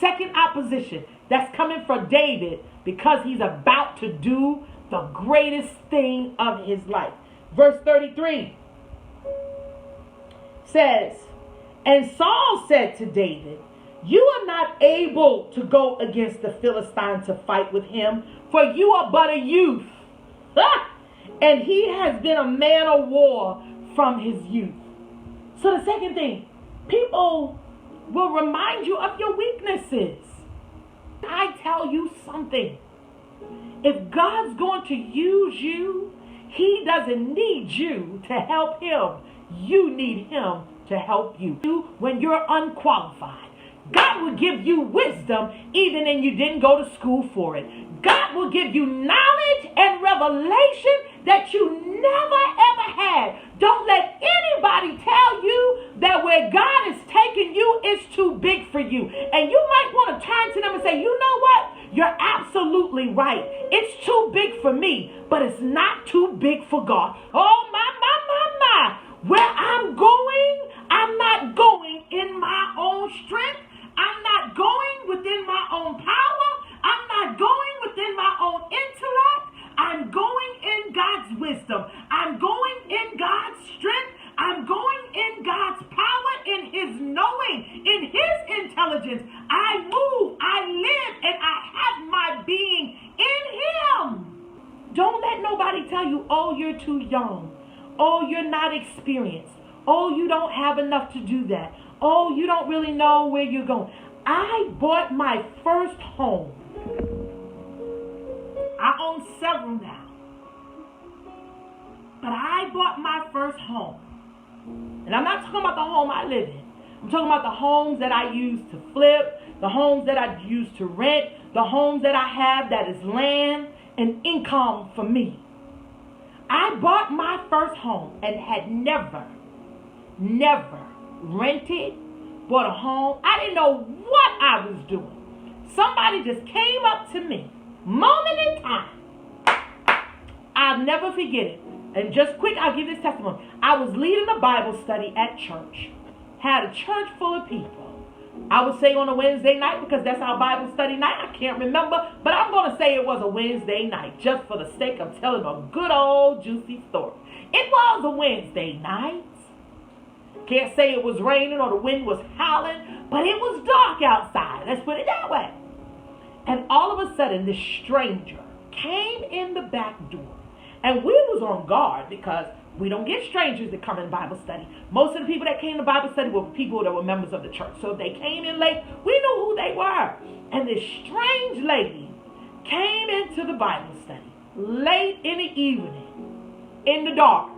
second opposition that's coming for David because he's about to do the greatest thing of his life. Verse 33 says, and Saul said to David, you are not able to go against the Philistine to fight with him, for you are but a youth. And he has been a man of war from his youth. So the second thing, people will remind you of your weaknesses. I tell you something. If God's going to use you, he doesn't need you to help him. You need him to help you. When you're unqualified, God will give you wisdom even when you didn't go to school for it. God will give you knowledge and revelation that you never ever had. Don't let anybody tell you that where God is taking you is too big for you. And you might want to turn to them and say, you know what? You're absolutely right. It's too big for me, but it's not too big for God. Oh, my. Where I'm going, I'm not going in my own strength. I'm not going within my own power. I'm not going within my own intellect. I'm going in God's wisdom. I'm going in God's strength. I'm going in God's power, in his knowing, in his intelligence. I move, I live, and I have my being in him. Don't let nobody tell you, oh, you're too young. Oh, you're not experienced. Oh, you don't have enough to do that. Oh, you don't really know where you're going. I bought my first home. I own several now. But I bought my first home. And I'm not talking about the home I live in. I'm talking about the homes that I use to flip, the homes that I use to rent, the homes that I have that is land and income for me. I bought my first home and had never rented, bought a home. I didn't know what I was doing. Somebody just came up to me, moment in time. I'll never forget it. And just quick, I'll give this testimony. I was leading a Bible study at church. Had a church full of people. I would say on a Wednesday night because that's our Bible study night. I can't remember, but I'm going to say it was a Wednesday night just for the sake of telling a good old juicy story. It was a Wednesday night. Can't say it was raining or the wind was howling, but it was dark outside. Let's put it that way. And all of a sudden, this stranger came in the back door. And we was on guard because we don't get strangers that come in Bible study. Most of the people that came to Bible study were people that were members of the church. So if they came in late, we knew who they were. And this strange lady came into the Bible study late in the evening, in the dark.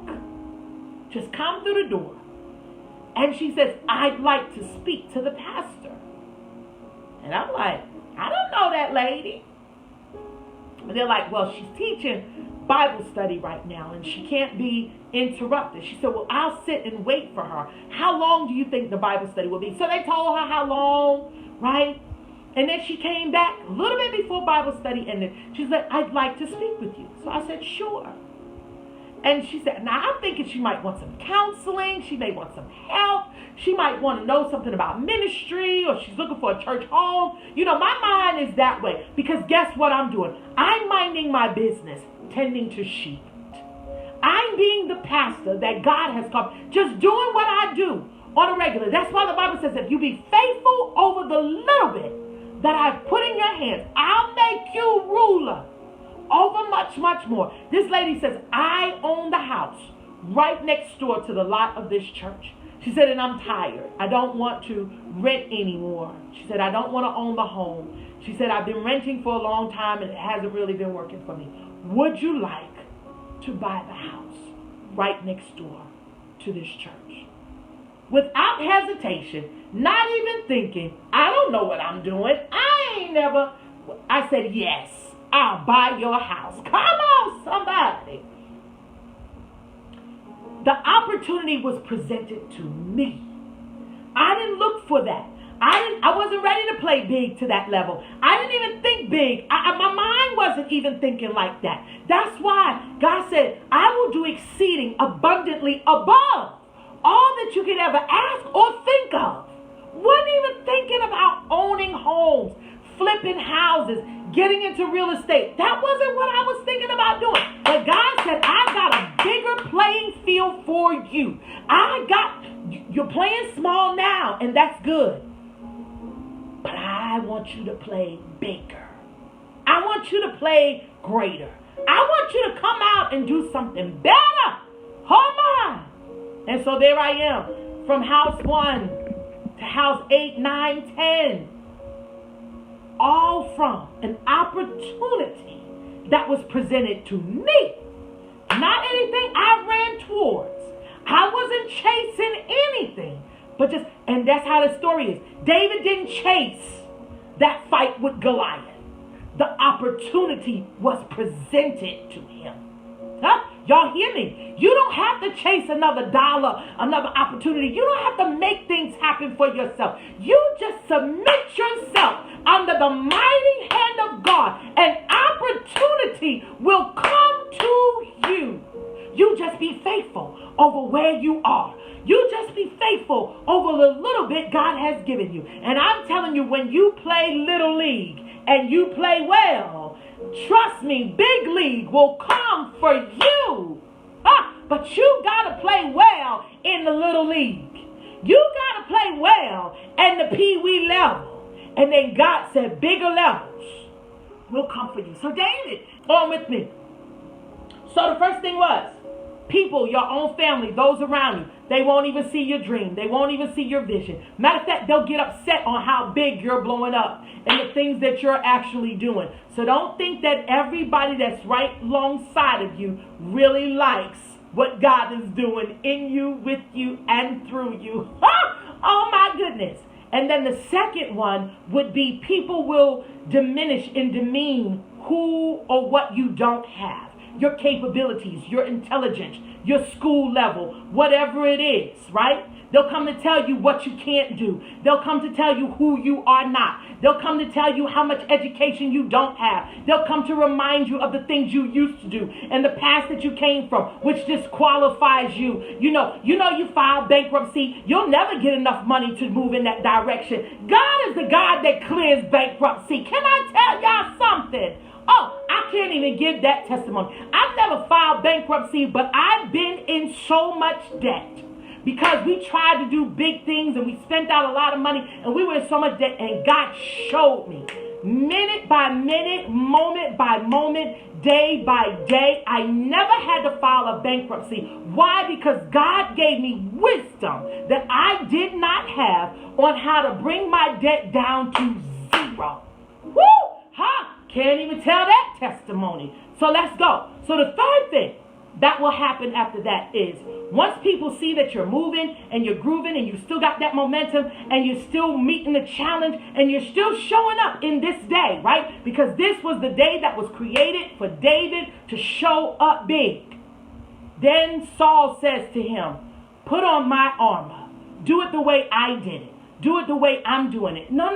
Just come through the door. And she says, I'd like to speak to the pastor. And I'm like, I don't know that lady. And they're like, well, she's teaching Bible study right now and she can't be interrupted. She said, well, I'll sit and wait for her. How long do you think the Bible study will be? So they told her how long, right? And then she came back a little bit before Bible study ended. She's like, I'd like to speak with you. So I said, sure. And she said, now I'm thinking she might want some counseling. She may want some help. She might want to know something about ministry, or she's looking for a church home. You know, my mind is that way because guess what I'm doing? I'm minding my business, tending to sheep. I'm being the pastor that God has called, just doing what I do on a regular. That's why the Bible says if you be faithful over the little bit that I've put in your hands, I'll make you ruler over much, much more. This lady says, I own the house right next door to the lot of this church. She said, and I'm tired. I don't want to rent anymore. She said, I don't want to own the home. She said, I've been renting for a long time and it hasn't really been working for me. Would you like to buy the house right next door to this church? Without hesitation, not even thinking, I don't know what I'm doing. I said, yes, I'll buy your house. Come on, somebody. The opportunity was presented to me. I didn't look for that. I wasn't ready to play big to that level. I didn't even think big. My mind wasn't even thinking like that. That's why God said, I will do exceeding abundantly above all that you could ever ask or think of. Wasn't even thinking about owning homes. flipping houses, getting into real estate. That wasn't what I was thinking about doing. But God said, I got a bigger playing field for you. You're playing small now, and that's good. But I want you to play bigger. I want you to play greater. I want you to come out and do something better. Oh my. And so there I am, from house 1 to house 8, 9, 10. All from an opportunity that was presented to me. Not anything I ran towards. I wasn't chasing anything. But and that's how the story is. David didn't chase that fight with Goliath. The opportunity was presented to him. Huh? Y'all hear me? You don't have to chase another dollar, another opportunity. You don't have to make things happen for yourself. You just submit yourself under the mighty hand of God. An opportunity will come to you. You just be faithful over where you are. You just be faithful over the little bit God has given you. And I'm telling you, when you play Little League and you play well, trust me, Big League will come for you. But you got to play well in the Little League. You got to play well in the Pee-wee level. And then God said bigger levels will come for you. So David, on with me. So the first thing was, people, your own family, those around you, they won't even see your dream. They won't even see your vision. Matter of fact, they'll get upset on how big you're blowing up and the things that you're actually doing. So don't think that everybody that's right alongside of you really likes what God is doing in you, with you, and through you. Oh my goodness. And then the second one would be, people will diminish and demean who or what you don't have. Your capabilities, your intelligence, your school level, whatever it is, right? They'll come to tell you what you can't do. They'll come to tell you who you are not. They'll come to tell you how much education you don't have. They'll come to remind you of the things you used to do and the past that you came from, which disqualifies you. You know you filed bankruptcy. You'll never get enough money to move in that direction. God is the God that clears bankruptcy. Can I tell y'all something? Oh, I can't even give that testimony. I've never filed bankruptcy, but I've been in so much debt because we tried to do big things and we spent out a lot of money and we were in so much debt, and God showed me minute by minute, moment by moment, day by day. I never had to file a bankruptcy. Why? Because God gave me wisdom that I did not have on how to bring my debt down to zero. Woo! Huh? Can't even tell that testimony. So let's go. So the third thing that will happen after that is, once people see that you're moving and you're grooving and you still got that momentum and you're still meeting the challenge and you're still showing up in this day, right? Because this was the day that was created for David to show up big. Then Saul says to him, put on my armor. Do it the way I did it. Do it the way I'm doing it. No.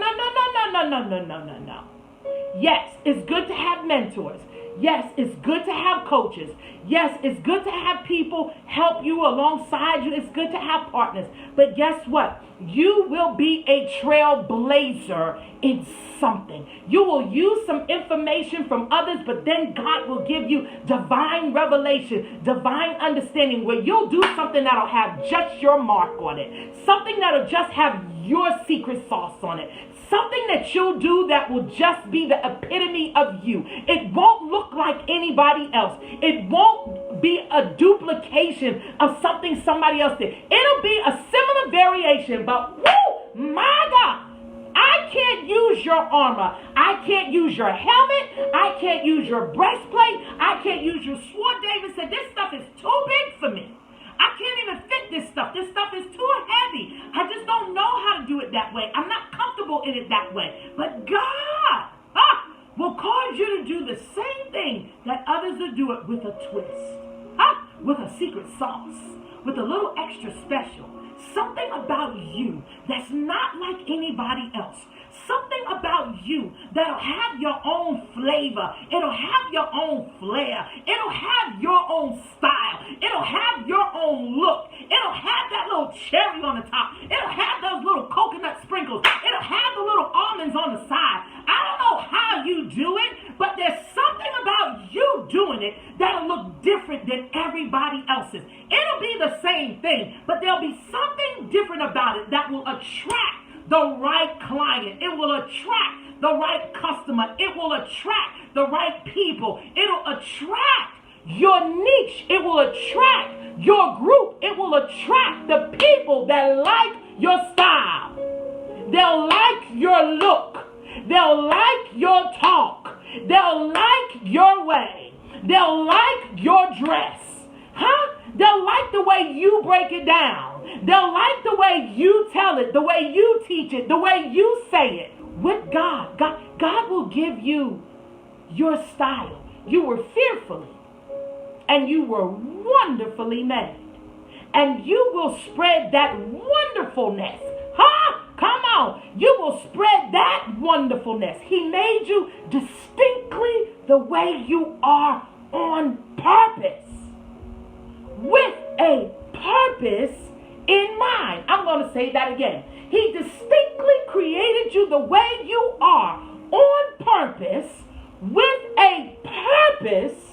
Yes, it's good to have mentors. Yes, it's good to have coaches. Yes, it's good to have people help you alongside you. It's good to have partners. But guess what? You will be a trailblazer in something. You will use some information from others, but then God will give you divine revelation, divine understanding, where you'll do something that'll have just your mark on it. Something that'll just have your secret sauce on it. Something that you'll do that will just be the epitome of you. It won't look like anybody else. It won't be a duplication of something somebody else did. It'll be a similar variation, but woo, my God, I can't use your armor. I can't use your helmet. I can't use your breastplate. I can't use your sword. David said, this stuff is too big for me. I can't even fit this stuff. This stuff is too heavy. I just don't know how to do it that way. I'm not comfortable in it that way. But God will cause you to do the same thing that others will do it with a twist. With a secret sauce. With a little extra special. Something about you that's not like anybody else. Something about you that'll have your own flavor. It'll have your own flair. It'll have your own style. It'll have your own look. It'll have that little cherry on the top. It'll have those little coconut sprinkles. It'll have the little almonds on the side. I don't doing it that'll look different than everybody else's. It'll be the same thing, but there'll be something different about it that will attract the right client. It will attract the right customer. It will attract the right people. It'll attract your niche. It will attract your group. It will attract the people that like your style. They'll like your look. They'll like your talk. They'll like your way. They'll like your dress. Huh? They'll like the way you break it down. They'll like the way you tell it, the way you teach it, the way you say it. With God will give you your style. You were fearfully and you were wonderfully made. And you will spread that wonderfulness. Huh? Come on. You will spread that wonderfulness. He made you distinctly the way you are on purpose. With a purpose in mind. I'm going to say that again. He distinctly created you the way you are on purpose with a purpose